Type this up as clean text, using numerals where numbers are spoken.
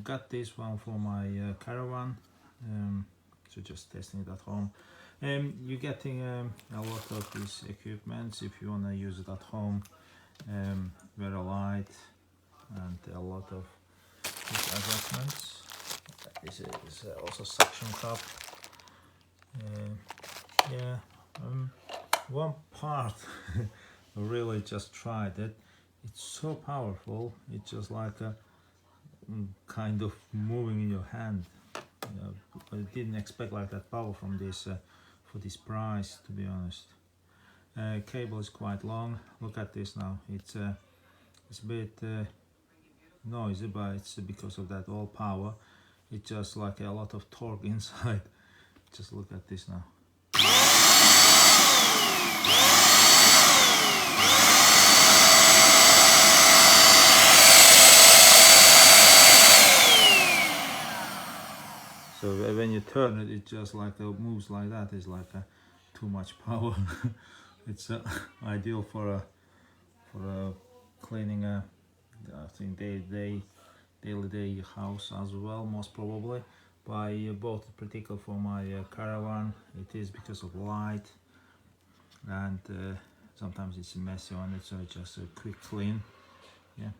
got this one for my caravan, so just testing it at home. You're getting a lot of these equipments if you want to use it at home. Very light and a lot of these adjustments. This is also suction cup. Yeah, one part really just tried it. It's so powerful. It's just like a kind of moving in your hand. I didn't expect like that power from this for this price, to be honest. Cable is quite long. Look at this now. It's a bit noisy, but it's because of that all power. It's just like a lot of torque inside. Just look at this now. So when you turn it, it just like moves like that. It's like too much power. It's ideal for cleaning I think daily house as well, most probably. But I bought it particular for my caravan. It is because of light, and sometimes it's messy on it, so it's just a quick clean. Yeah.